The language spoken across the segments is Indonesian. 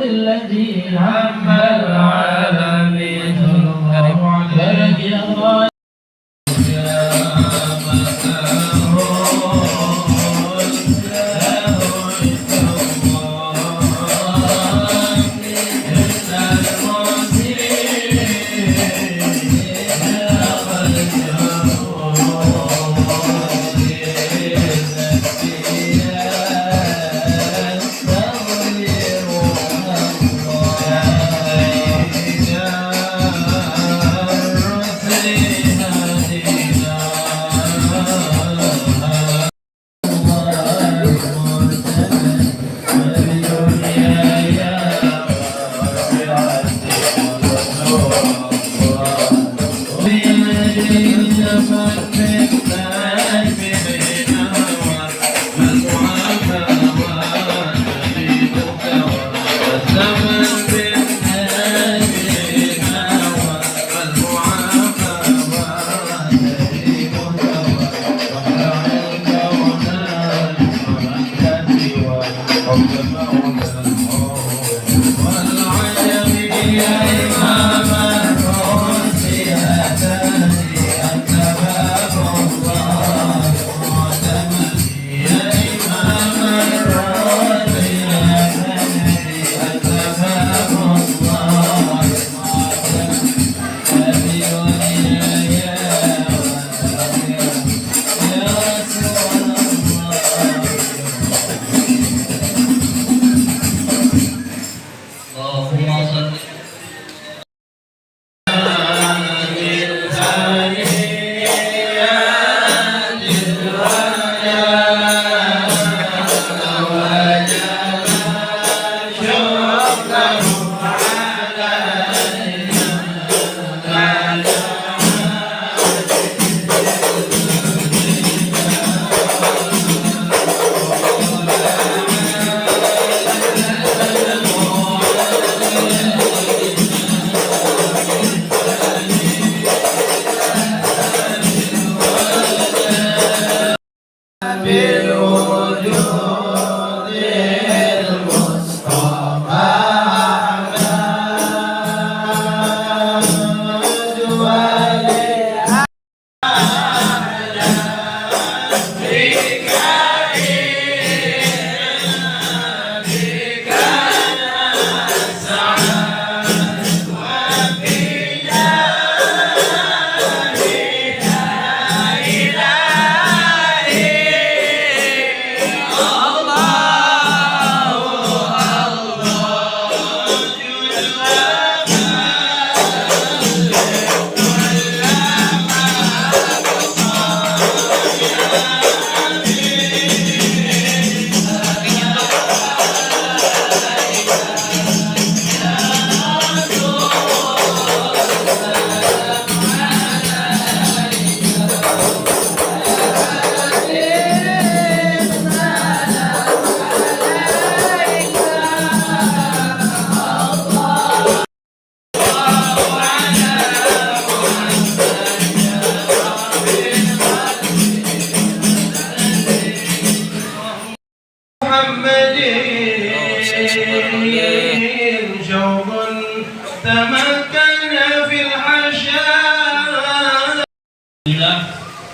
الذي هم العالمين بارك يا الله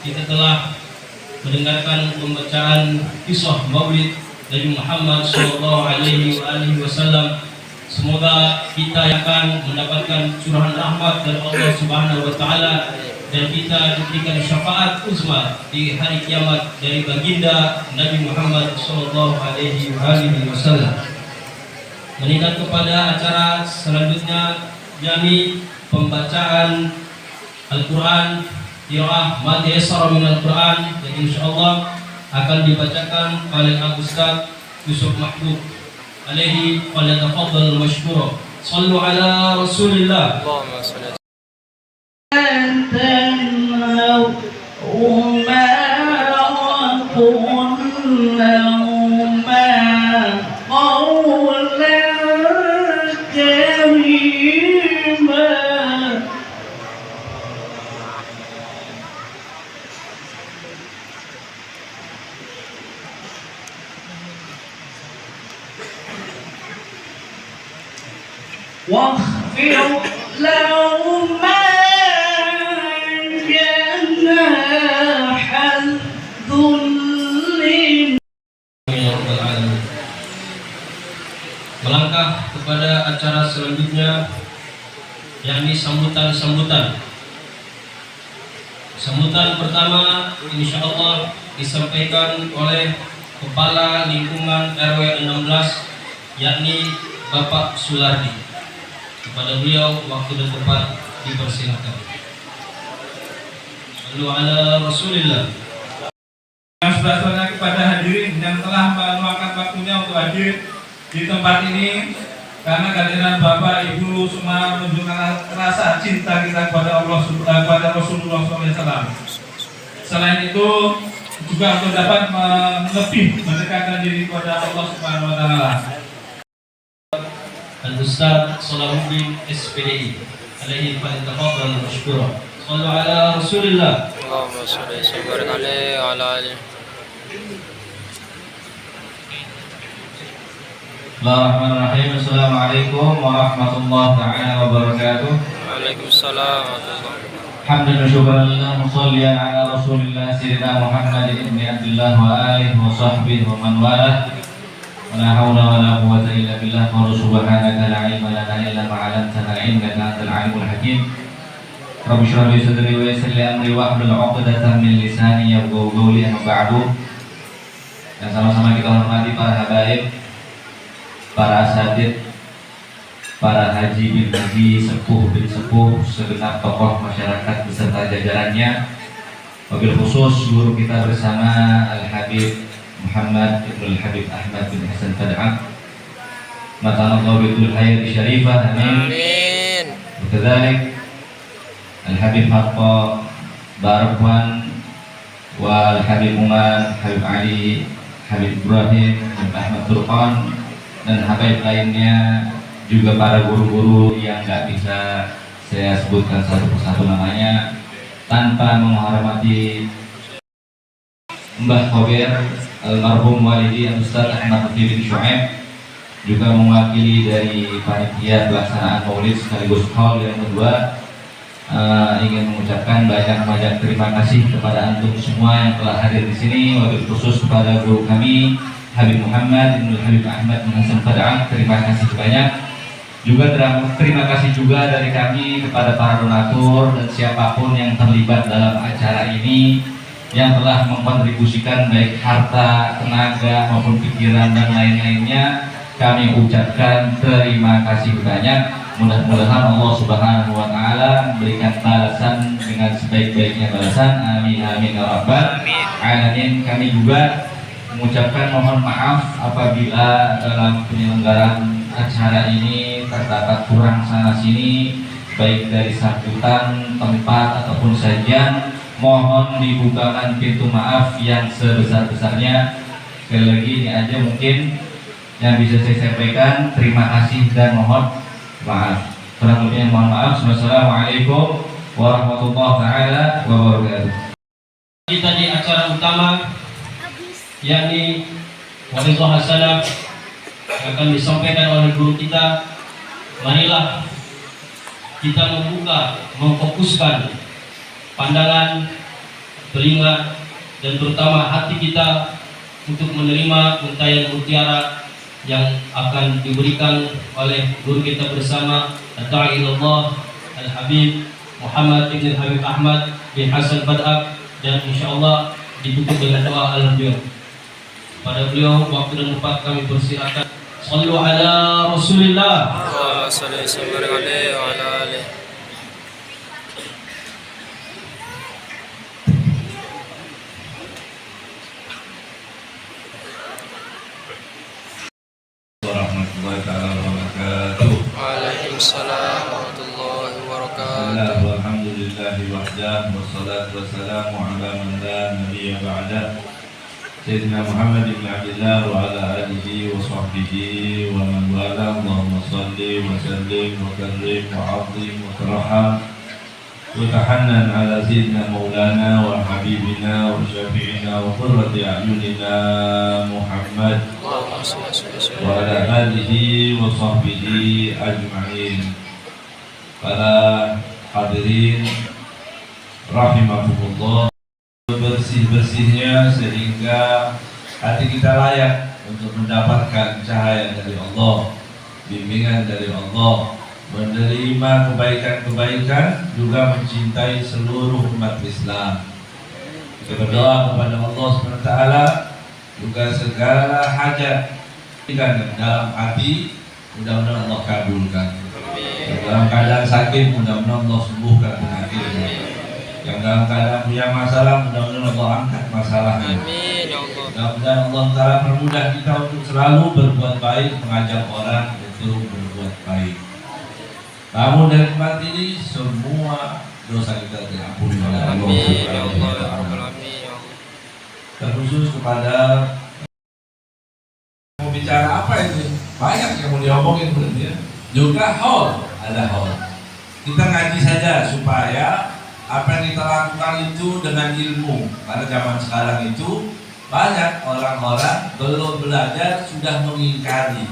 kita telah mendengarkan pembacaan kisah Maulid Nabi Muhammad SAW. Semoga kita akan mendapatkan curahan rahmat dari Allah Subhanahu wa taala dan kita diberikan syafaat uzma di hari kiamat dari baginda Nabi Muhammad SAW. Meningkat kepada acara selanjutnya, yakni pembacaan Al-Quran, qiraah ma tayassara min Al-Quran, yang insyaallah akan dibacakan oleh Ustaz Yusuf Mahbub alaihi, falyatafaddal mashkura. Shallu ala Rasulillah. Allahumma shalli واخفض لهما جناح الذل. Melangkah kepada acara selanjutnya, yakni sambutan-sambutan. Sambutan pertama insya Allah disampaikan oleh Kepala Lingkungan RW 16, yakni Bapak Sulardi. Kepada beliau waktu dan tempat dipersilakan. Sallu ala Rasulillah. Selanjutnya kepada hadirin yang telah meluangkan waktunya untuk hadir di tempat ini, karena kehadiran Bapak Ibu semua menunjukkan rasa cinta kita kepada Allah, kepada Rasulullah SAW. Selain itu juga untuk dapat lebih mendekatkan diri kepada Allah Subhanahu Wa Taala. Al-Ustaz Salahuddin SPDI alaihi falyatafaddal mashkura. Sallu ala Rasulillah. Allahumma shalli wa sallim alaihi wa ala alihi. Bismillahirrahmanirrahim. Assalamualaikum warahmatullahi taala wabarakatuh. Waalaikumsalam warahmatullahi wabarakatuh. Hamdan wa syukran lillah musalliyan ala Rasulillah sayyidina Muhammad ibn Abdullah wa alihi wa sahbihi wa man walah. Wa la haula wa la quwwata illa billah. Wa subhanaka la ilma lana illa ma 'allamtana innaka antal alimul hakim. Rabbi shrah li sadri wa yassir li amri wa hlul 'uqdatam min lisani yafqahu qawli. Amma ba'du. Yang sama-sama kita hormati para habaib, para asatidz, para haji bin haji, sepuh bin sepuh, segenap tokoh masyarakat beserta jajarannya. Wabil khusus guru kita bersama Al-Habib Muhammad Ibn Al-Habib Ahmad bin Hasan Fad'ah. Matanallahu bidul hayat syarifah, amin. Amin. Wakadzalik Al-Habib Hatta Barakwan wa Al-Habib Umar, Habib Ali, Habib Ibrahim, Habib Ahmad Turqan, dan habaib lainnya, juga para guru-guru yang nggak bisa saya sebutkan satu persatu namanya, tanpa menghormati Mbah Khober almarhum walidi Ustaz Ahmad Lutfi bin Syuaib, juga mewakili dari panitia pelaksanaan Maulid sekaligus haul yang kedua, ingin mengucapkan banyak terima kasih kepada antum semua yang telah hadir di sini, wabil khusus kepada guru kami Habib Muhammad Ibn Habib Ahmad bin Hasan Fad'ah. Terima kasih banyak. Juga terima kasih juga dari kami kepada para donatur dan siapapun yang terlibat dalam acara ini, yang telah mengkontribusikan baik harta, tenaga maupun pikiran dan lain-lainnya. Kami ucapkan terima kasih banyak. Mudah-mudahan Allah Subhanahu wa taala memberikan balasan dengan sebaik-baiknya balasan. Amin amin ya rabbal alamin. Kami juga mengucapkan mohon maaf apabila dalam penyelenggaraan acara ini terdapat kurang sana sini, baik dari sambutan, tempat ataupun sajian. Mohon dibukakan pintu maaf yang sebesar-besarnya. Sekali lagi ini aja mungkin yang bisa saya sampaikan. Terima kasih dan mohon maaf. Kurang lebihnya mohon maaf. Wassalamualaikum warahmatullahi wabarakatuh. Kita di acara utama, yakni Waridullah Hasanah, akan disampaikan oleh guru kita. Marilah kita memfokuskan pandangan, telinga, dan terutama hati kita untuk menerima untayan mutiara yang akan diberikan oleh guru kita bersama Ad-Da'i ilallah Al-Habib Muhammad Ibn Habib Ahmad bin Hasan Fad'ah, dan insyaallah ditutup dengan doa al-biyah. Pada beliau waktu dan tempat kami persilakan. Sallu ala Rasulillah. Allahumma shalli wa sallim alaihi wa ala alihi. Warahmatullahi taala wabarakatuh. Waalaikumsalam warahmatullahi wabarakatuh. Alhamdulillahi wahdah, wassalatu wassalamu ala man la nabiyya ba'dah, Sayyidina Muhammad ibn Abdullah wa ala alihi wa sahbihi wa man wala. Allahumma salli wa sallim wa karrim wa azim wa tarham wa tahannan ala sayyidina maulana wa habibina wa syafi'ina wa qurrati a'yunina Muhammad wa ala alihi wa sahbihi ajma'in. Para hadirin rahimakumullah, bersih-bersihnya sehingga hati kita layak untuk mendapatkan cahaya dari Allah, bimbingan dari Allah, menerima kebaikan-kebaikan, juga mencintai seluruh umat Islam. Kita berdoa kepada Allah SWT juga segala hajat yang dalam hati, mudah-mudahan Allah kabulkan. Yang dalam keadaan sakit, mudah-mudahan Allah sembuhkan penyakitnya. Yang dalam keadaan punya masalah, mudah-mudahan Allah angkat masalahnya. Mudah-mudahan Allah Ta'ala permudah kita untuk selalu berbuat baik, mengajak orang untuk berbuat baik. Namun dari tempat ini semua dosa kita diampuni oleh Allah Subhanahu wa Ta'ala. Terkhusus kepada mau bicara apa ini? Banyak yang mau diomongin berarti ya. Juga haul, ada haul. Kita ngaji saja supaya apa yang kita lakukan itu dengan ilmu. Karena zaman sekarang itu banyak orang-orang belum belajar sudah mengingkari.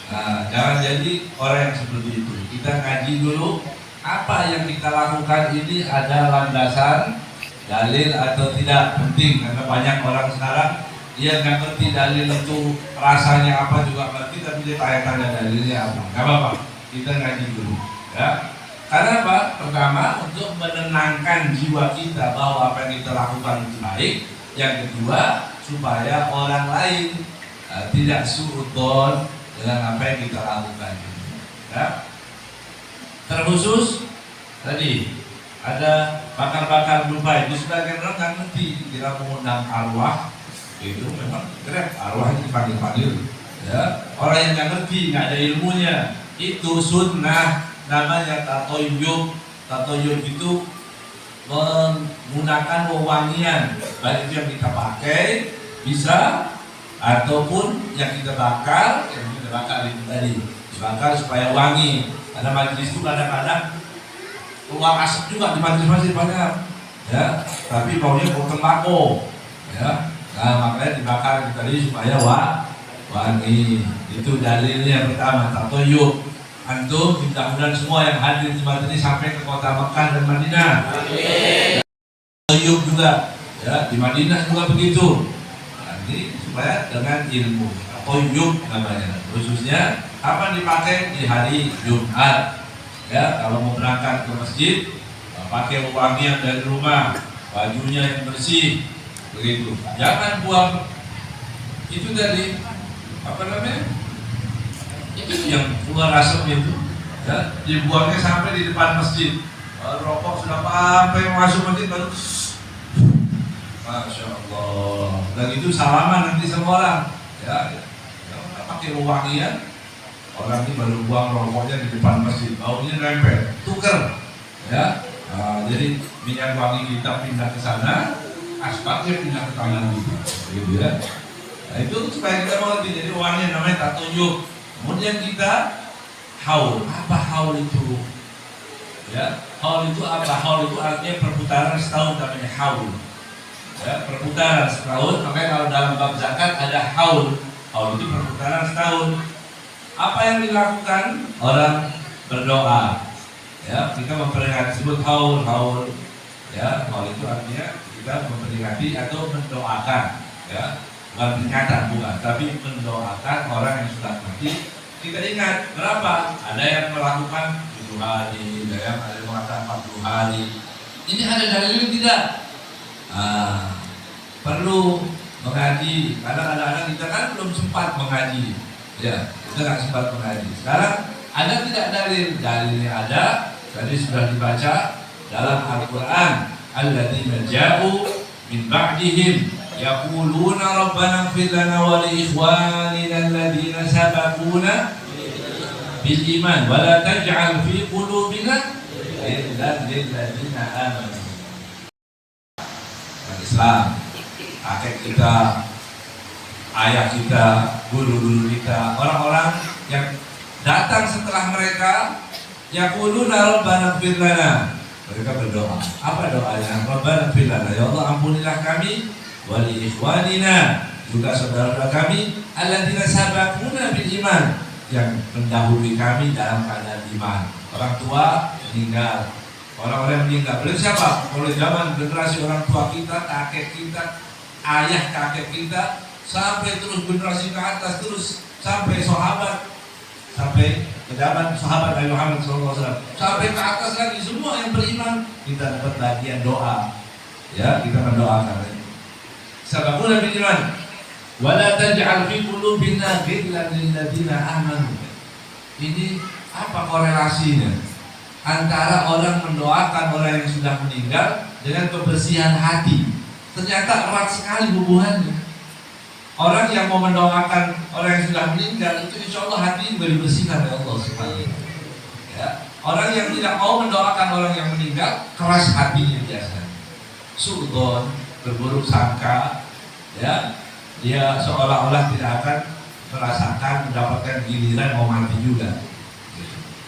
Nah, jangan jadi orang yang seperti itu. Kita ngaji dulu apa yang kita lakukan ini ada landasan dalil atau tidak, penting karena banyak orang sekarang dia nggak ngerti dalil itu rasanya apa juga ngerti, tapi dia tanya-tanya dalilnya apa. Nggak apa-apa, kita ngaji dulu ya. Karena apa? Pertama, untuk menenangkan jiwa kita bahwa apa yang kita lakukan itu baik. Yang kedua, supaya orang lain tidak suudzon dengan apa yang kita lakukan ya. Terkhusus tadi ada bakar-bakar Dubai, itu sebagian orang nggak ngerti, kita mengundang arwah itu memang keren, arwah itu dipanggil-panggil ya. Orang yang nggak ngerti, nggak ada ilmunya, itu sunnah, namanya tatoyub. Tatoyub itu menggunakan wewangian, baik itu yang kita pakai bisa ataupun yang kita bakar, itu tadi dibakar supaya wangi. Ada majelis itu kadang-kadang keluar asap juga di majelis banyak ya, tapi baunya bau tembakau ya. Nah makanya dibakar tadi supaya wangi. Itu dalilnya pertama, tatoyub. Antum mudah-mudahan semua yang hadir di tempat ini sampai ke kota Mekah dan Madinah. Tatoyub juga ya, di Madinah juga begitu. Nanti supaya dengan ilmu, tatoyub namanya. Khususnya apa dipakai di hari Jumat ya. Kalau mau berangkat ke masjid, pakai wangian dari rumah, bajunya yang bersih begitu. Jangan buang itu tadi apa namanya, itu yang keluar asap itu ya, dibuangnya sampai di depan masjid. Rokok sudah sampai masuk masjid baru Masya Allah. Dan itu salaman nanti sama orang ya. Pakai wangian, orang ini baru buang rokoknya di depan masjid, baunya nempel, tuker ya. Jadi minyak wangi kita pindah ke sana, aspalnya pindah ke tangan kita gitu ya. Nah, itu supaya kita mengerti. Jadi wangi namanya tatoyub. Kemudian kita haul. Apa haul itu ya? Haul itu apa? Haul itu artinya perputaran setahun, namanya haul ya, perputaran setahun. Makanya kalau dalam bab zakat ada haul. Haul itu perputaran setahun. Apa yang dilakukan? Orang berdoa ya, kita memperingati, sebut haul ya. Haul itu artinya kita memperingati atau mendoakan ya, bukan peringatan, bukan, tapi mendoakan orang yang sudah mati. Kita ingat berapa? Ada yang melakukan 7 hari, ada yang melakukan 40 hari. Ini ada dalilnya tidak? Perlu mengaji, karena kadang-kadang kita kan belum sempat mengaji ya, kita nggak sempat mengaji. Sekarang ada tidak dalil? Dalilnya ada, tadi sudah dibaca dalam Al-Quran. Alladzina ja'u min ba'dihim yaquluna rabbana ighfir lana wa li ikhwanina alladzina sabaquna bil iman wa la taj'al fi qulubina ghillan lil ladzina amanu. Islam, kakek kita, ayah kita, guru-guru kita, orang-orang yang datang setelah mereka, yaquluna rabbana ighfir lana. Mereka berdoa. Apa doanya? Rabbana ighfir lana, ya Allah ampunilah kami, wa li ikhwanina, juga saudara-saudara kami alladzina sabaquna bil iman, yang mendahului kami dalam keadaan iman. Orang tua meninggal, orang-orang meninggal. Berarti siapa? Mulai zaman generasi orang tua kita, kakek kita, ayah kakek kita, sampai terus generasi ke atas, terus sampai sahabat, sampai ke zaman sahabat Nabi Muhammad SAW, sampai ke atas lagi semua yang beriman, kita dapat bagian doa. Ya, kita mendoakan. Sabaquna bil iman. Wala taj'al fi qulubina ghillan lil ladzina amanu. Ini apa korelasinya antara orang mendoakan orang yang sudah meninggal dengan kebersihan hati? Ternyata erat sekali hubungannya. Orang yang mau mendoakan orang yang sudah meninggal itu insya Allah hati dibersihkan oleh Allah Subhanahu. Ya. Orang yang tidak mau mendoakan orang yang meninggal keras hatinya biasanya. Suudzon, berburuk sangka, ya, dia seolah-olah tidak akan merasakan mendapatkan giliran mau mati juga.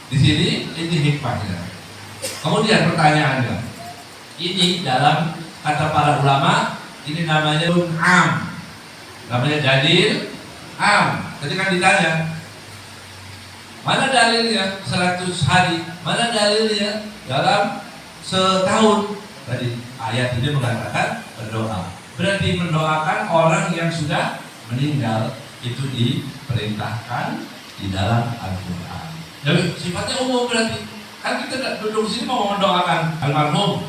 Di sini ini hikmahnya. Kemudian pertanyaannya, ini dalam kata para ulama ini namanya am, namanya dalil am. Tadi kan ditanya, mana dalilnya 100 hari, mana dalilnya dalam setahun? Tadi ayat ini mengatakan berdoa. Berarti mendoakan orang yang sudah meninggal itu diperintahkan di dalam Al-Quran. Jadi sifatnya umum berarti. Kan kita duduk sini mau mendoakan almarhum,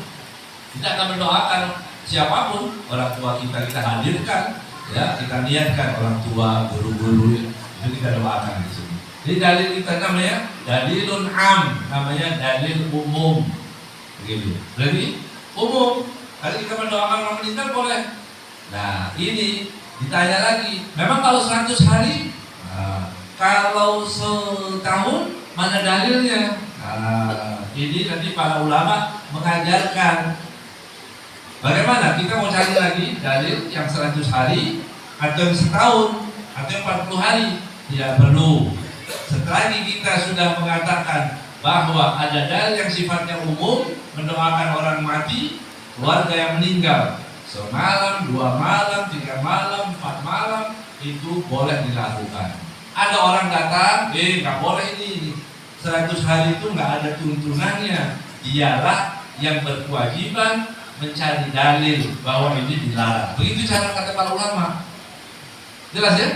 kita akan mendoakan siapapun, orang tua kita hadirkan, ya kita niatkan orang tua, guru-guru itu kita doakan di sini. Jadi dalil kita namanya dalilun am, namanya dalil umum, begitu. Berarti umum. Kalau kita mendoakan orang meninggal boleh. Nah ini ditanya lagi, memang kalau 100 hari, kalau setahun mana dalilnya? Ini nanti para ulama mengajarkan bagaimana kita mau cari lagi dalil yang 100 hari atau yang setahun atau yang 40 hari. Tidak perlu. Setelah ini kita sudah mengatakan bahwa ada dalil yang sifatnya umum, mendoakan orang mati, keluarga yang meninggal, semalam, 2 malam, 3 malam, 4 malam, itu boleh dilakukan. Ada orang datang, nggak boleh ini, 100 hari itu nggak ada tuntunannya. Dialah yang berkewajiban mencari dalil bahwa ini dilarang. Begitu cara kata para ulama. Jelas ya?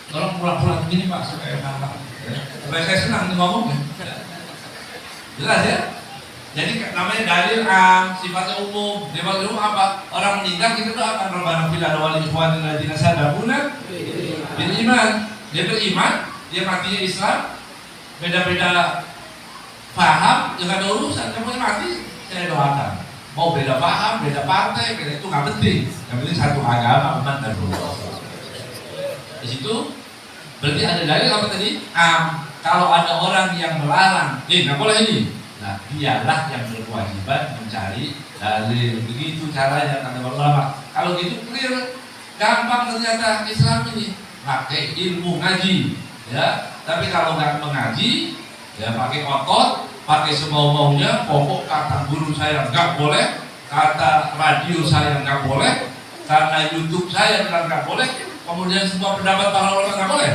Tolong pulang-pulang begini Pak, supaya saya senang nih ngomongnya. Jelas ya? Jadi namanya dalil am, sifatnya umum. Sifatnya umum apa? Orang meninggal kita doakan Rabbana fil wal ikhwanil ladzina sabaquna bil iman. Dia beriman, dia matinya Islam. Beda-beda paham, jangan ada urusan. Yang punya mati, saya doakan. Mau beda paham, beda partai, beda itu nggak penting. Yang penting satu agama, umat dan berdoa. Di situ berarti ada dalil apa tadi? Am. Kalau ada orang yang melarang, nggak boleh ini. Nah, dialah yang berkewajiban mencari dalil. Begitu caranya kata ulama. Kalau gitu clear, gampang ternyata Islam ini. Pakai ilmu ngaji, ya. Tapi kalau nggak mengaji, ya pakai otot, pakai semau-maunya. Pokok kata guru saya nggak boleh, kata radio saya nggak boleh, karena YouTube saya bilang nggak boleh. Kemudian semua pendapat para ulama nggak boleh.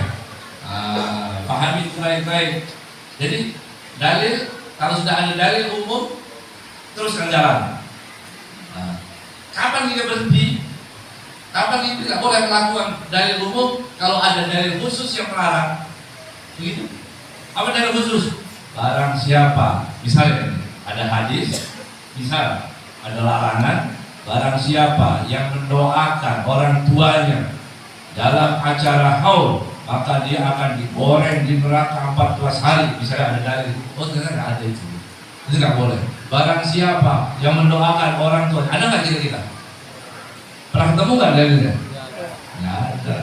Pahami baik-baik. Jadi dalil. Kalau sudah ada dalil umum, teruskan jalan. Kapan kita berhenti? Kapan kita tidak boleh melakukan dalil umum kalau ada dalil khusus yang melarang? Begitu. Apa dalil khusus? Barang siapa? Misalnya ada hadis, misal ada larangan, barang siapa yang mendoakan orang tuanya dalam acara haul, maka dia akan digoreng di neraka 14 hari. Misalnya ada dalil, ternyata nggak ada itu nggak boleh. Barang siapa yang mendoakan orang tua, ada nggak kira-kira? Pernah ketemu nggak dalilnya? Nggak ada.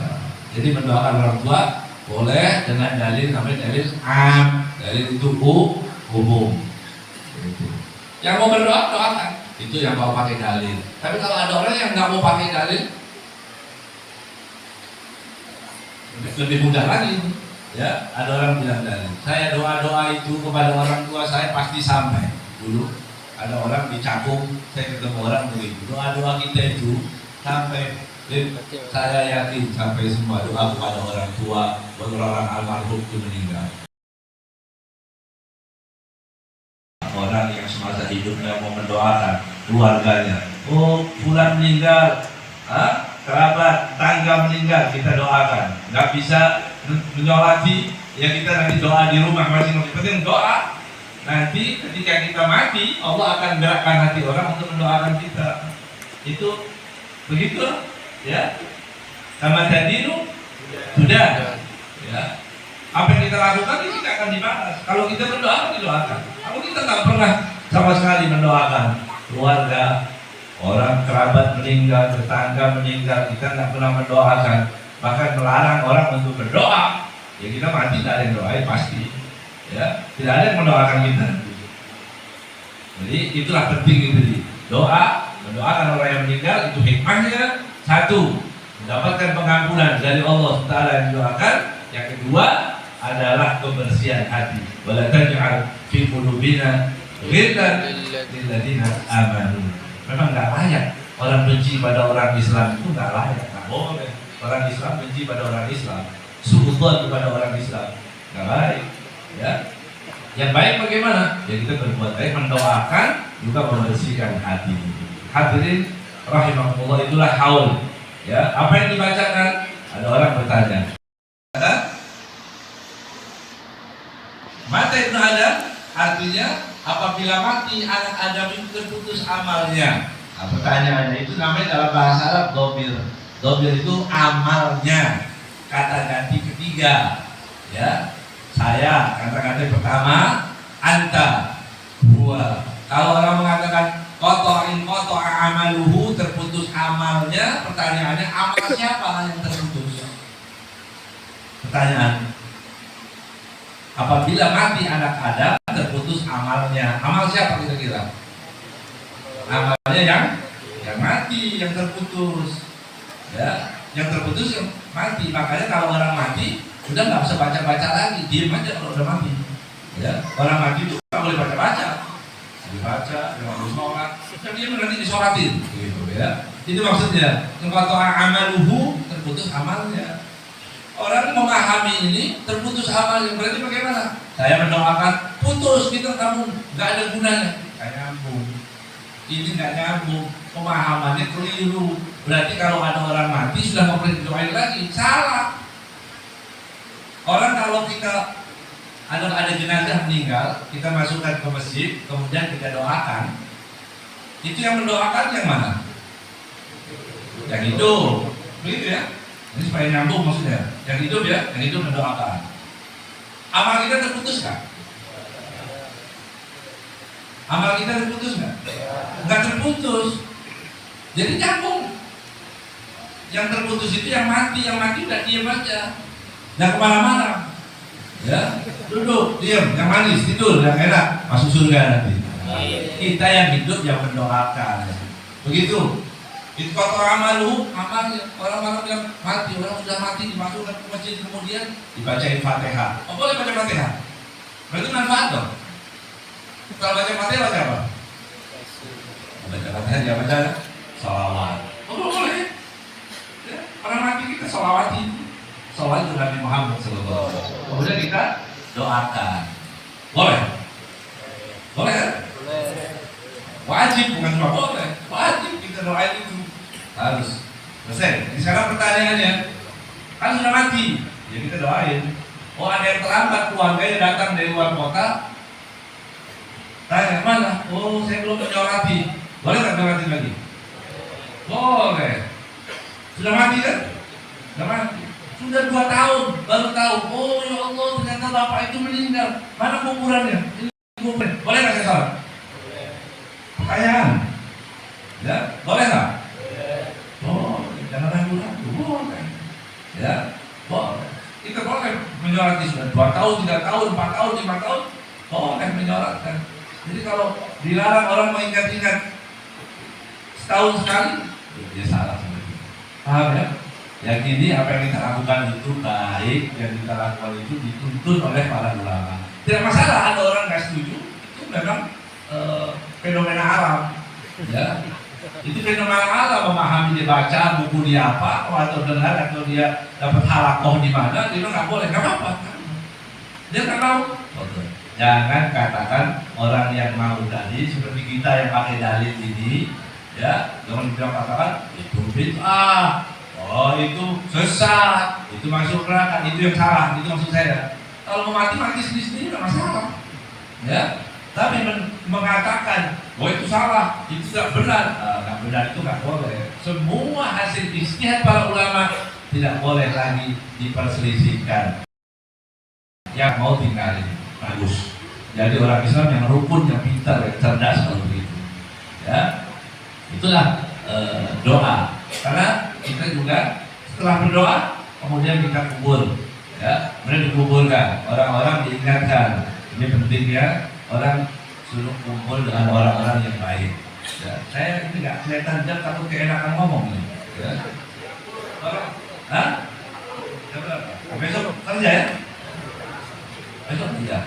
Jadi mendoakan orang tua boleh dengan dalil namanya dalil am, dalil itu umum. Yang mau berdoa doakan, itu yang mau pakai dalil. Tapi kalau ada orang yang nggak mau pakai dalil, lebih mudah lagi. Ya, ada orang bilang dalil, saya doa itu kepada orang tua saya pasti sampai. Dulu ada orang di Cakung, saya ketemu orang begitu, doa kita itu sampai Jadi, saya yakin sampai semua doa kepada orang tua, orang almarhum itu meninggal. Orang yang semasa hidupnya mau mendoakan keluarganya, oh fulan meninggal, kerabat, tangga meninggal, kita doakan. Nggak bisa menyolati, ya kita nanti doa di rumah masing-masing. Penting doa. Nanti ketika kita mati, Allah akan gerakkan hati orang untuk mendoakan kita. Itu begitu, ya. Sama tadinu sudah, ya. Apa yang kita lakukan ini kita akan dibalas. Kalau kita berdoa, didoakan. Kalau kita nggak pernah sama sekali mendoakan keluarga, orang kerabat meninggal, tetangga meninggal, kita nggak pernah mendoakan, bahkan melarang orang untuk berdoa, ya kita mati tidak ada yang doain pasti, ya tidak ada yang mendoakan kita. Jadi itulah penting itu, doa, mendoakan orang yang meninggal itu hikmahnya satu, mendapatkan pengampunan dari Allah Taala yang didoakan. Yang kedua adalah kebersihan hati. Wala taj'al fi qulubina ghillan lil ladzina amanu. Memang nggak layak orang benci pada orang Islam, itu nggak layak, nggak boleh. Orang Islam benci pada orang Islam, suudzon kepada orang Islam, nggak baik. Ya, yang baik bagaimana? Ya kita berbuat baik, mendoakan, juga membersihkan hati. Hadirin rahimahullah, itulah haul. Ya, apa yang dibacakan? Ada orang bertanya. Mata Ibnu Adam artinya apabila mati anak Adam itu terputus amalnya. Nah, pertanyaannya itu namanya dalam bahasa Arab dobir. Dobir itu amalnya. Kata ganti ketiga, ya. Saya, kata-kata pertama, anta, huwa. Kalau orang mengatakan qata'in qata'a amaluhu, terputus amalnya, pertanyaannya amal siapa yang terputus? Pertanyaan. Apabila mati anak Adam, terputus amalnya. Amal siapa kira-kira? Amalnya yang mati, yang terputus. Ya, yang terputus yang mati. Makanya kalau orang mati, udah nggak bisa baca-baca lagi, diem aja kalau udah mati. Ya, orang mati itu nggak boleh baca-baca. Dibaca, nggak boleh sholat. Dan dia nanti disolatin, gitu ya. Itu maksudnya. Yang kata amaluhu, terputus amalnya. Orang memahami ini terputus amalnya, berarti bagaimana? Saya mendoakan putus kita kamu, nggak ada gunanya, nggak nyambung. Ini nggak nyambung, pemahamannya keliru. Berarti kalau ada orang mati sudah nggak boleh didoain lagi, salah. Orang kalau kita ada jenazah meninggal, kita masukkan ke masjid, kemudian kita doakan. Itu yang mendoakan yang mana? Yang hidup, begitu ya? Ini supaya nyambung maksudnya. Yang hidup ya, yang hidup mendoakan. Amal kita terputus nggak? Amal kita terputus nggak? Nggak terputus. Jadi nyambung. Yang terputus itu yang mati udah diam aja. Nggak kemana-mana. Ya, duduk, diam, yang manis, tidur, yang enak, masuk surga nanti. Kita yang hidup yang mendoakan. Begitu. Itu kata amalu, amalnya. Orang-orang yang mati, orang sudah mati dimasukkan ke masjid, kemudian dibacain Fatihah. Oh, boleh baca Fatihah? Berarti manfaat dong. Kalau baca Fatihah baca apa? Baca Fatihah dia baca salawat. Oh, boleh. Ya, orang mati kita salawati. Salawat Nabi Muhammad SAW. Kemudian kita doakan. Boleh? Boleh kan? Wajib, bukan cuma boleh. Wajib kita doain itu. Harus. Selesai. Jadi sekarang pertanyaannya, kan sudah mati, ya kita doain. Oh, ada yang terlambat, keluarganya datang dari luar kota. Tanya mana? Oh, saya belum menyolati. Boleh nggak nyolati lagi? Boleh. Sudah mati kan? Sudah mati. Sudah 2 tahun baru tahu. Oh ya Allah, ternyata bapak itu meninggal. Mana kuburannya? Ini kuburan. Boleh nggak saya sholat? Pertanyaan. Ya, boleh nggak? Boleh. Jangan ragu-ragu. Boleh. Ya, boleh. Kita boleh menyolati sudah 2 tahun, 3 tahun, 4 tahun, 5 tahun. Boleh menyolatkan. Jadi kalau dilarang orang mengingat-ingat setahun sekali, ya salah sebenarnya. Paham ya? Yang ini apa yang kita lakukan itu baik, yang kita lakukan itu dituntun oleh para ulama. Tidak masalah ada orang nggak setuju, itu memang fenomena alam. Ya, Itu fenomena alam, memahami dia baca buku dia apa, atau dengar, atau dia dapat halakoh di mana, dia nggak boleh, nggak apa-apa. Dia nggak mau. Jangan katakan orang yang mau tadi seperti kita yang pakai dalil ini, ya, jangan bilang katakan itu bid'ah, oh itu sesat, itu masuk neraka, itu yang salah, itu maksud saya. Kalau mau mati sendiri nggak masalah, ya. Tapi mengatakan bahwa itu salah, itu tidak benar, nggak benar itu nggak boleh. Semua hasil ijtihad para ulama tidak boleh lagi diperselisihkan. Yang mau tinggalin bagus. Jadi orang Islam yang rukun, yang pintar, yang cerdas kalau begitu. Ya, itulah doa. Karena kita juga setelah berdoa kemudian kita kubur. Ya, kemudian dikuburkan. Orang-orang diingatkan. Ini penting ya. Orang suruh kumpul dengan orang-orang yang baik. Ya, saya ini nggak kelihatan jam takut keenakan ngomong nih. Ya. Orang, hah? Jam berapa? Besok kerja ya? Besok tidak.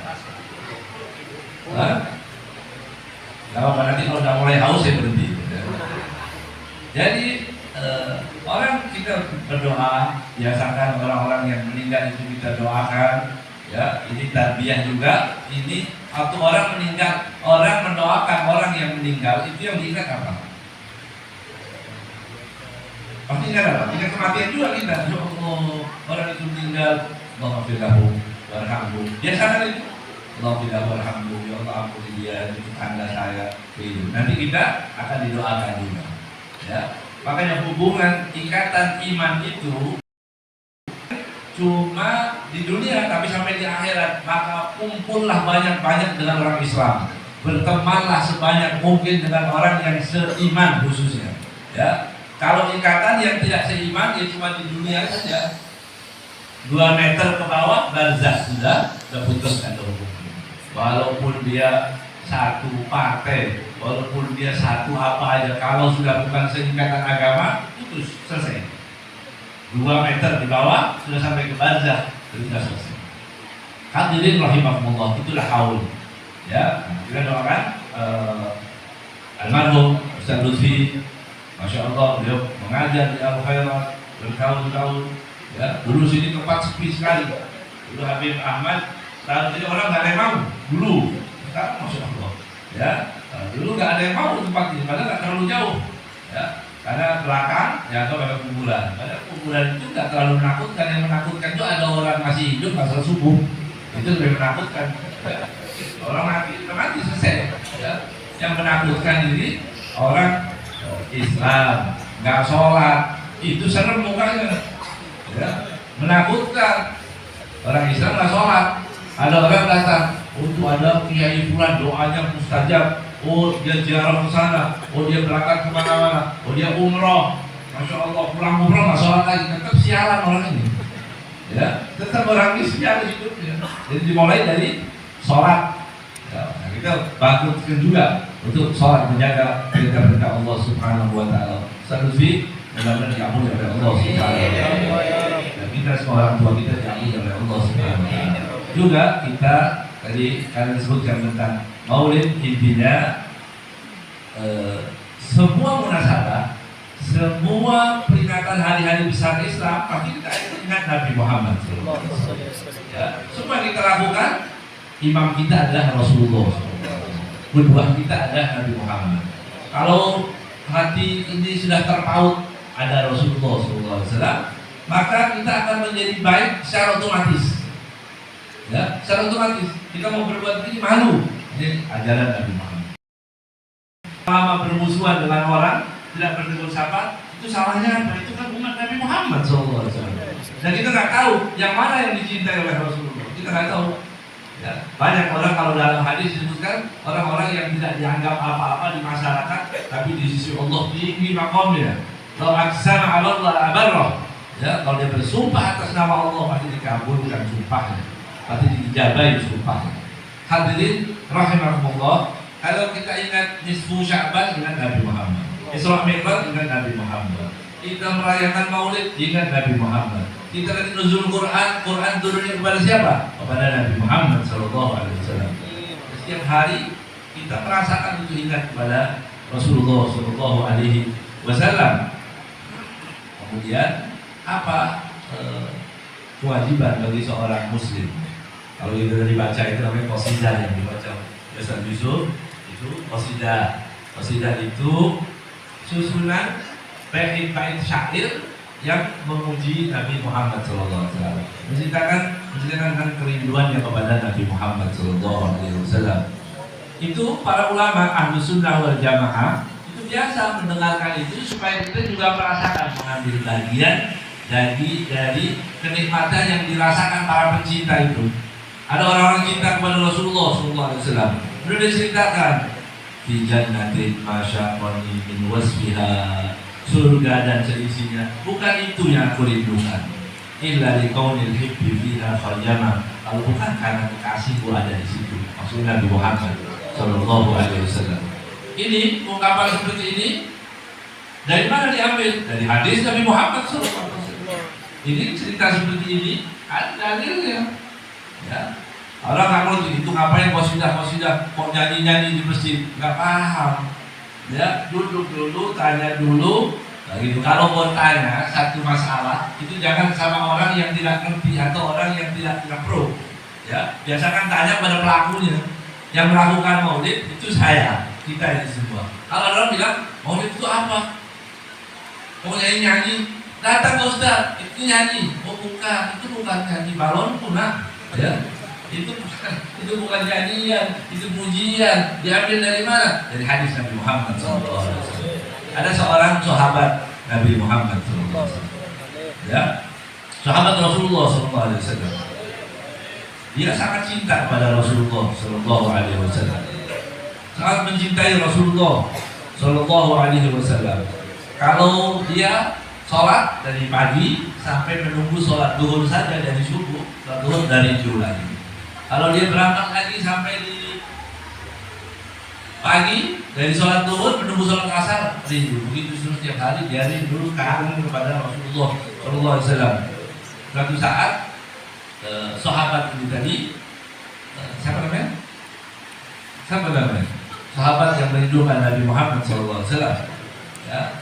Hah? Gak apa nanti kalau udah mulai haus saya berhenti. Ya. Jadi orang kita berdoa, biasakan orang-orang yang meninggal itu kita doakan. Ya, ini tarbiyah juga. Ini waktu orang meninggal, orang mendoakan orang yang meninggal itu yang diingat apa? Pasti ingat apa? Ingat kematian juga kita. Ya Allah, orang itu meninggal, Alhamdulillah, warhamhu. Biasakan itu, Alhamdulillah, warhamhu. Ya Allah ampuni dia, itu tanda saya. Itu. Nanti kita akan didoakan juga. Ya, makanya hubungan ikatan iman itu cuma di dunia, tapi sampai di akhirat. Maka kumpullah banyak-banyak dengan orang Islam, bertemanlah sebanyak mungkin dengan orang yang seiman khususnya. Ya, kalau ikatan yang tidak seiman ya cuma di dunia saja. 2 meter ke bawah barzakh sudah putus kan hubungan. Walaupun dia satu partai, walaupun dia satu apa aja, kalau sudah bukan seikatan agama putus, selesai. 2 meter di bawah sudah sampai ke barzakh, sudah selesai. Hadirin rahimakumullah, itulah haul. Ya, kita doakan almarhum Ustaz Lutfi, masya Allah beliau mengajar di Al Khairat bertahun-tahun. Ya, dulu sini tempat sepi sekali. Dulu Habib Ahmad, jadi orang nggak ada yang mau. Dulu, sekarang masya Allah. Ya, dulu nggak ada yang mau tempat ini, padahal nggak terlalu jauh. Ya. Karena belakang ya atau pada kuburan. Pada kuburan itu nggak terlalu menakutkan. Yang menakutkan itu ada orang masih hidup pas subuh. Itu lebih menakutkan. Ya. Orang mati selesai. Ya. Yang menakutkan ini orang Islam nggak sholat, itu serem mukanya. Ya. Menakutkan orang Islam nggak sholat. Ada orang datang untuk ada kiai fulan doanya mustajab. Oh dia ziarah ke sana, oh dia berangkat kemana-mana, oh dia umroh, masya Allah pulang umroh nggak sholat lagi, tetap sialan orang ini, ya tetap orang ini sialan hidupnya. Jadi dimulai dari sholat, ya, nah kita bangkitkan juga untuk sholat menjaga perintah-perintah Allah Subhanahu Wa Taala. Sanusi benar-benar diampuni oleh Allah Subhanahu Wa Taala. Dan kita semua orang tua kita diampuni oleh Allah Subhanahu Wa Taala. Juga kita tadi kalian sebutkan tentang Maulid, intinya semua munasabah, semua peringatan hari-hari besar Islam pasti kita ingat Nabi Muhammad. Ya, semua kita lakukan, imam kita adalah Rasulullah. Kedua kita adalah Nabi Muhammad. Kalau hati ini sudah terpaut ada Rasulullah SAW, maka kita akan menjadi baik secara otomatis. Ya, secara otomatis kita mau berbuat ini malu. Ini ajaran Nabi Muhammad. Lama bermusuhan dengan orang, tidak bertegur sapa, itu salahnya apa? Itu kan umat Nabi Muhammad SAW. Dan kita nggak tahu yang mana yang dicintai oleh Rasulullah. Kita nggak tahu. Ya, banyak orang kalau dalam hadis disebutkan orang-orang yang tidak dianggap apa-apa di masyarakat, tapi di sisi Allah tinggi makomnya. Kalau aksana Allah abarrah. Ya, kalau dia bersumpah atas nama Allah pasti dikabulkan sumpahnya, pasti dijabai sumpahnya. Hadirin rahimakumullah, kalau kita ingat nisfu Sya'ban ingat Nabi Muhammad, Isra Mi'raj ingat Nabi Muhammad, kita merayakan Maulid ingat Nabi Muhammad, kita lagi nuzul Quran turunnya kepada siapa? Kepada Nabi Muhammad SAW. Setiap hari kita merasakan itu ingat kepada Rasulullah Shallallahu Alaihi Wasallam. Kemudian apa kewajiban bagi seorang muslim? Kalau itu dibaca itu namanya qasidah yang dibaca Ustaz Yusuf, itu qasidah. Qasidah itu susunan bait-bait syair yang memuji Nabi Muhammad SAW, menceritakan kerinduannya kepada Nabi Muhammad SAW. Itu para ulama Ahlus Sunnah wal Jamaah itu biasa mendengarkan itu supaya kita juga merasakan, mengambil bagian dari kenikmatan yang dirasakan para pencinta itu. Ada orang-orang cinta kepada Rasulullah SAW. Sudah diceritakan di jannatin masyaqani min wasfiha, surga dan seisinya. Bukan itu yang aku rindukan. Illa liqaunil hibbi fiha khayyama. Kalau bukan karena kekasihku ada di situ. Maksudnya Nabi Muhammad Sallallahu Alaihi Wasallam. Ini ungkapan seperti ini dari mana diambil? Dari hadis Nabi Muhammad Sallallahu Alaihi Wasallam. Ini cerita seperti ini ada dalilnya. Ya. Orang nggak ngerti itu ngapain qasidah kok nyanyi di masjid, nggak paham. Ya, duduk dulu, tanya dulu. Gitu. Kalau mau tanya satu masalah itu jangan sama orang yang tidak ngerti atau orang yang tidak pro. Ya, biasakan tanya pada pelakunya. Yang melakukan maulid itu saya, kita ini semua. Kalau orang bilang maulid itu apa? Mau nyanyi, datang ke Ustaz, itu nyanyi. Oh bukan, itu bukan nyanyi balon punah. Ya. Itu bukan nyanyian, itu pujian. Diambil dari mana? Dari hadis Nabi Muhammad SAW. Ada seorang sahabat Nabi Muhammad SAW, ya, sahabat Rasulullah SAW. Dia sangat cinta kepada Rasulullah SAW, sangat mencintai Rasulullah SAW. Kalau dia sholat dari pagi sampai menunggu sholat duhur saja dari subuh, sholat duhur dari jauh lagi. Kalau dia berangkat lagi sampai di pagi dari sholat duhur menunggu sholat asar, rindu. Begitu terus setiap hari dia rindu kangen kepada Rasulullah SAW. Suatu saat sahabat ini tadi, siapa namanya? Sahabat yang merindukan Nabi Muhammad SAW. Ya,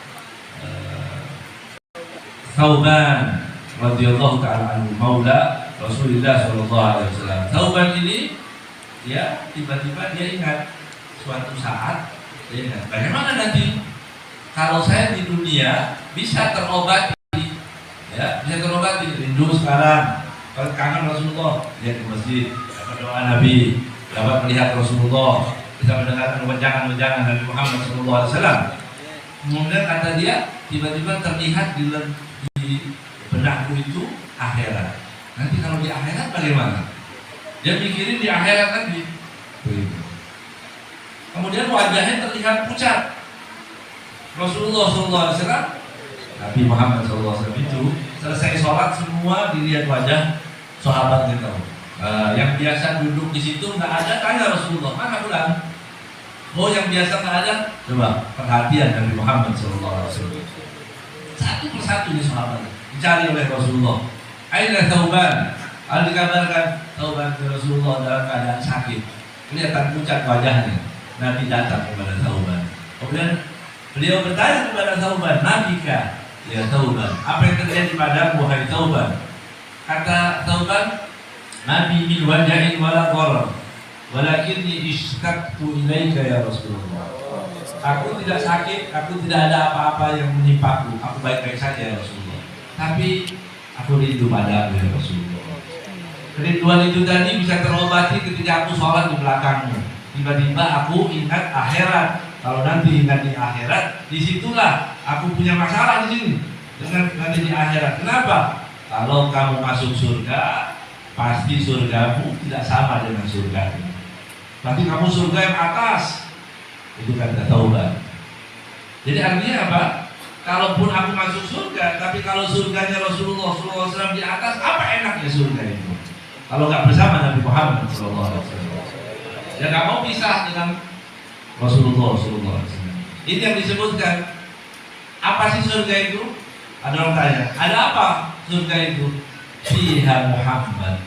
Thauban radhiyallahu ta'ala anhu, maula Rasulullah SAW. Thauban ini dia tiba-tiba dia ingat suatu saat, dia ingat bagaimana nanti kalau saya di dunia bisa terobati, ya, bisa terobati. Rindu sekarang, kalau kangen Rasulullah, dia ke masjid, dapat doa Nabi, dapat melihat Rasulullah, bisa mendengarkan wejangan-wejangan Nabi Muhammad SAW. Kemudian kata dia, tiba-tiba terlihat di benakku itu akhirat. Nanti kalau di akhirat bagaimana? Dia mikirin di akhirat nanti. Kemudian wajahnya terlihat pucat. Rasulullah SAW, Nabi Muhammad SAW itu selesai sholat semua dilihat wajah sahabat itu. Yang biasa duduk di situ nggak ada, tanya Rasulullah, mana pulang? Oh yang biasa nggak ada, coba perhatian Nabi Muhammad SAW. Satu persatu nih sahabat dicari oleh Rasulullah. Aina Thauban? Al dikabarkan Thauban ke Rasulullah dalam keadaan sakit. Kelihatan pucat wajahnya. Nabi datang kepada Thauban. Kemudian beliau bertanya kepada Thauban, Nabika, ya Thauban, apa yang terjadi padamu wahai Thauban? Kata Thauban, Nabi min wajahin wala dharar, walakinni ishtaqtu ilaika ya Rasulullah. Aku tidak sakit, aku tidak ada apa-apa yang menimpaku, aku baik-baik saja ya Rasulullah. Tapi aku rindu padamu ya Rasulullah. Kerinduan itu tadi bisa terobati ketika aku sholat di belakangmu. Tiba-tiba aku ingat akhirat. Kalau nanti ingat di akhirat, disitulah aku punya masalah di sini. Dengan nanti di akhirat. Kenapa? Kalau kamu masuk surga, pasti surgamu tidak sama dengan surgamu. Nanti kamu surga yang atas. Itu kata Thauban. Jadi artinya apa? Kalaupun aku masuk surga, tapi kalau surganya Rasulullah SAW di atas, apa enaknya surga itu? Kalau nggak bersama Nabi Muhammad SAW, ya nggak mau pisah dengan Rasulullah SAW. Ini yang disebutkan. Apa sih surga itu? Ada orang tanya, ada apa surga itu? Fiha Muhammad.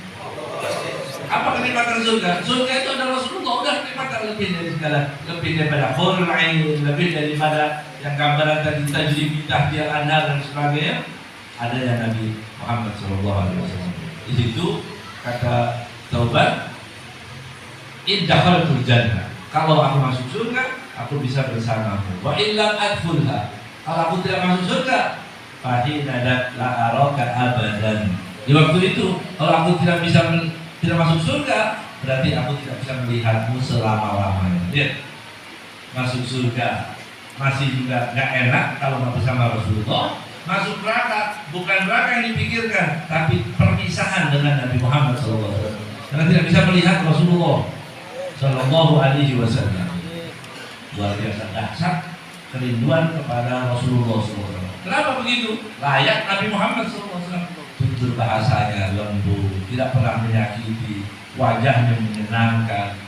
Apa kenikmatan surga? Surga itu adalah Rasulullah. udah nikmat lebih dari segala, lebih daripada hurul ain, lebih daripada yang gambaran tadi tajri bintah dia anhar dan sebagainya. Ada yang Nabi Muhammad SAW. Di situ kata taubat, idkhaltul jannah. Kalau aku masuk surga, aku bisa bersamamu. Wa illam adkhulha. Kalau aku tidak masuk surga, fahina la araka abadan. Di waktu itu, kalau aku tidak masuk surga, berarti aku tidak bisa melihatmu selama-lamanya. Lihat, masuk surga masih juga nggak enak kalau nggak bersama Rasulullah. Masuk neraka, bukan neraka yang dipikirkan, tapi perpisahan dengan Nabi Muhammad SAW. Karena tidak bisa melihat Rasulullah SAW. Luar biasa dahsyat kerinduan kepada Rasulullah SAW. Kenapa begitu? Layak Nabi Muhammad SAW. Tutur bahasanya lembut, tidak pernah menyakiti, wajahnya menyenangkan,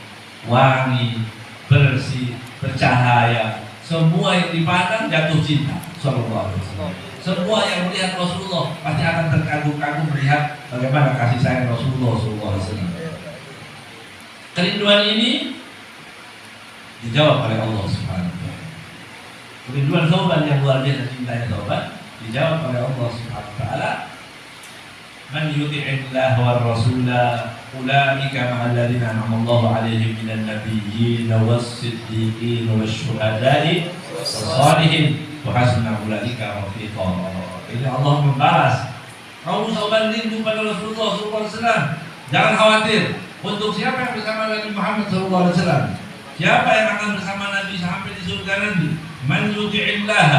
wangi, bersih, bercahaya. Semua yang dipandang jatuh cinta. Sallallahu alaihi wasallam. Semua yang melihat Rasulullah pasti akan terkagum-kagum melihat bagaimana kasih sayang Rasulullah Sallallahu alaihi wasallam. Kerinduan ini dijawab oleh Allah Subhanahu wa taala. Kerinduan taubat yang luar biasa cintanya taubat dijawab oleh Allah Subhanahu wa taala. Man yuti'illah wa rasula ulaika ma'al ladzina an'ama Allahu 'alaihim minan nabiyyin was-siddiqin wasyuhada'i was-shalihin wa hasuna ulaika rafiqa. Ini Allah membalas. Kamu sahabat rindu pada Rasulullah SAW. Jangan khawatir. Untuk siapa yang bersama Nabi Muhammad SAW? Siapa yang akan bersama Nabi sampai di surga nanti? Man yuti'illah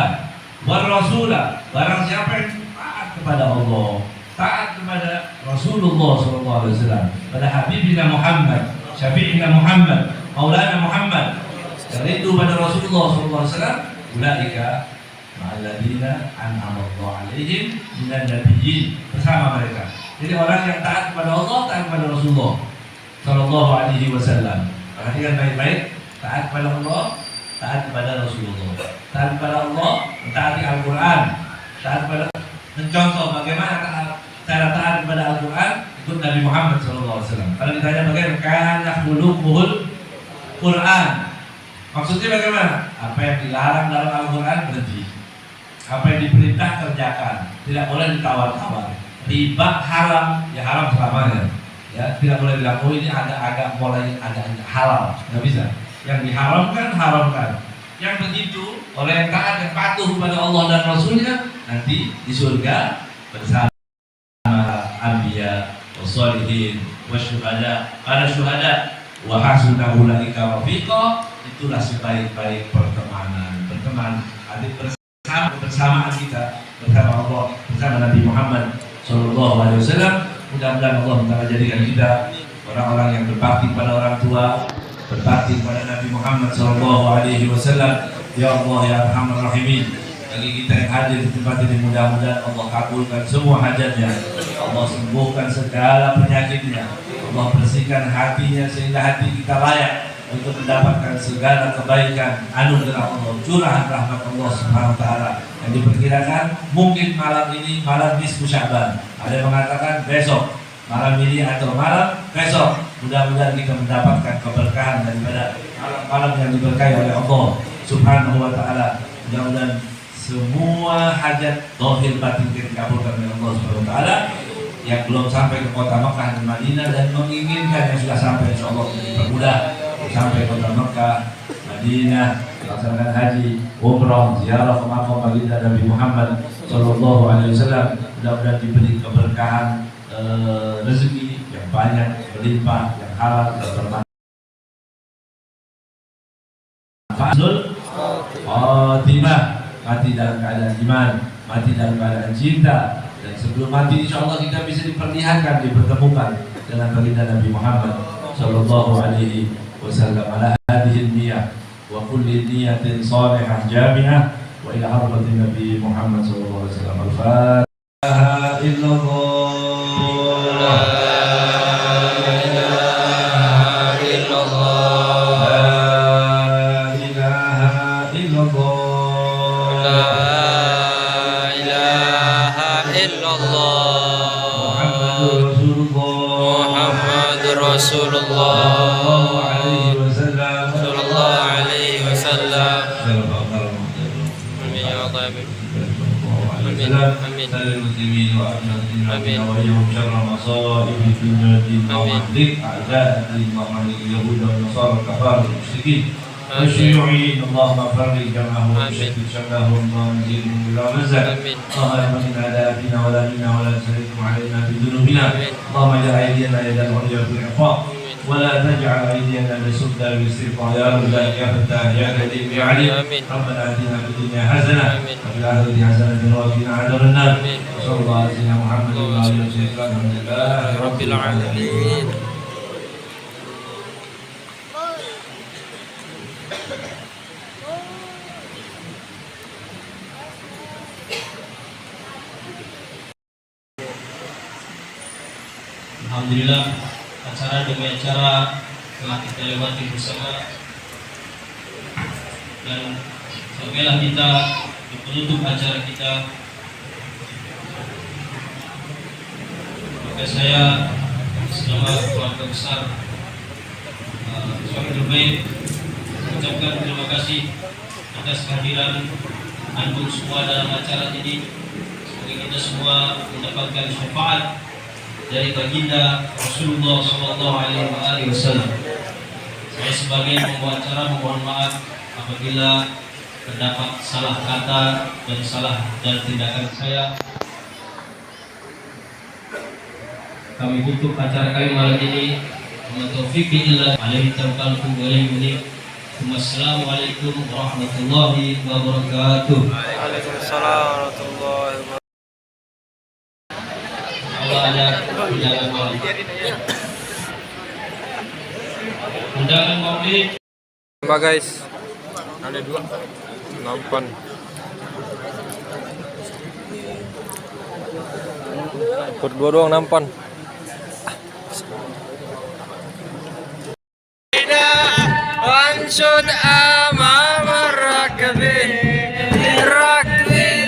wa rasula. Barang siapa yang taat kepada Allah, taat kepada Rasulullah SAW, pada Habibina Muhammad, Syafi'ina Muhammad, Maulana Muhammad, rindu pada Rasulullah SAW, ulaika ma'alladzina an'ama Allahu 'alaihim minan nabiyyin, bersama mereka. Jadi orang yang taat kepada Allah, taat kepada Rasulullah Sallallahu Alaihi Wasallam. Perhatikan baik-baik, taat kepada Allah, taat kepada Rasulullah, taat kepada Allah, mentaati Al-Quran, taat kepada, mencontoh bagaimana cara taat kepada Al-Quran, ikut Nabi Muhammad SAW. Kalau ditanya bagaimana, kana khuluquhul Quran. Maksudnya bagaimana? Apa yang dilarang dalam Al-Quran berhenti. Apa yang diperintah kerjakan. Tidak boleh ditawar-tawar. Riba haram, ya haram selamanya. Ya, tidak boleh bilang, oh ini agak mulai agak halal. Nggak bisa. Yang diharamkan, haramkan. Yang begitu, oleh yang taat dan patuh kepada Allah dan Rasulnya, nanti di surga bersama anbiya, wassalihin, wasyuhada, para syuhada, wa hasuna ulaika rafiqa. Itulah sebaik-baik pertemanan. Berteman, adik bersama, kebersamaan kita bersama Allah, bersama Nabi Muhammad Sallallahu Alaihi Wasallam. Mudah-mudahan Allah Ta'ala jadikan kita orang-orang yang berbakti pada orang tua, berbakti kepada Nabi Muhammad Sallallahu Alaihi Wasallam. Ya Allah, ya Arhamar Rahimin, bagi kita yang hadir di tempat ini, mudah-mudahan Allah kabulkan semua hajatnya, Allah sembuhkan segala penyakitnya, Allah bersihkan hatinya sehingga hati kita layak untuk mendapatkan segala kebaikan anugerah Allah, curahan rahmat Allah Subhanahu wa taala yang diperkirakan mungkin malam ini malam nisfu Sya'ban. Ada yang mengatakan besok malam ini atau malam besok. Mudah-mudahan kita mendapatkan keberkahan daripada malam-malam yang diberkahi oleh Allah Subhanahu wa taala. Mudah-mudahan semua hajat zahir batin kita dikabulkan oleh Allah Subhanahu wa taala. Yang belum sampai ke kota Mekah dan Madinah dan menginginkan yang sudah sampai, insyaallah dipermudah sampai kota Mekah, Madinah, melaksanakan haji, umrah, ziarah ke makam baginda Nabi Muhammad Sallallahu Alaihi Wasallam. Mudah-mudahan diberi keberkahan rezeki yang banyak, berlimpah, yang halal, yang bermanfaat. Khatimah, mati dalam keadaan iman, mati dalam keadaan cinta, dan sebelum mati insyaallah kita bisa diperlihatkan, dipertemukan dengan baginda Nabi Muhammad Sallallahu Alaihi Wasallam. Ala hadhihi niyyah wa kulli niyyatin salihah jami'ah wa ila hadratin Nabi Muhammad sallallahu alaihi wasallam. Al-Fatihah. Illallah. Rasulullah الله آمين آمين آمين المسلمين وأجمع آمين. وإياهم شر مصائب الدنيا والدين آمين. ومهلك أعداء الدين ومهلك اليهود والنصارى الكفار المشركين آمين. والشيوعيين اللهم فرج جمعهم آمين. وشتت شملهم وانزلهم بلا مزل آمين. اللهم ارحم عذابنا ولا منا ولا تسلطهم علينا بذنوبنا آمين. اللهم اجعل أيدينا يد العليا في العقاب آمين. ولا تجعل أيدينا بسفلى بالاستغفار يا رب يا فتاح يا كريم يا عليم آمين. ربنا آتنا في الدنيا حسنة آمين. وفي الآخرة حسنة وقنا عذاب النار آمين. وصلى الله على سيدنا محمد وعلى آله وصحبه الحمد لله رب العالمين. Alhamdulillah, acara demi acara telah kita lewati bersama, dan sampailah kita di penutup acara kita. Maka saya selamat keluarga besar Sohibul Bait mengucapkan terima kasih atas kehadiran antum semua dalam acara ini. Semoga kita semua mendapatkan syafaat dari baginda Rasulullah SAW. Saya sebagai pembawa acara mohon maaf apabila terdapat salah kata dan salah dan tindakan saya. Kami tutup acara kami malam ini. Wa taufiqi illa alaihi tawakkaltu wa ilaihi unib. Wassalamualaikum warahmatullahi wabarakatuh. Waalaikumsalam warahmatullahi wabarakatuh. Allah ada undangan maulid. Undangan maulid. Mbak guys, ada dua nampan. Berdua doang nampan. Wansud amam rakbin rakbin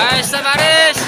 Guys, baris.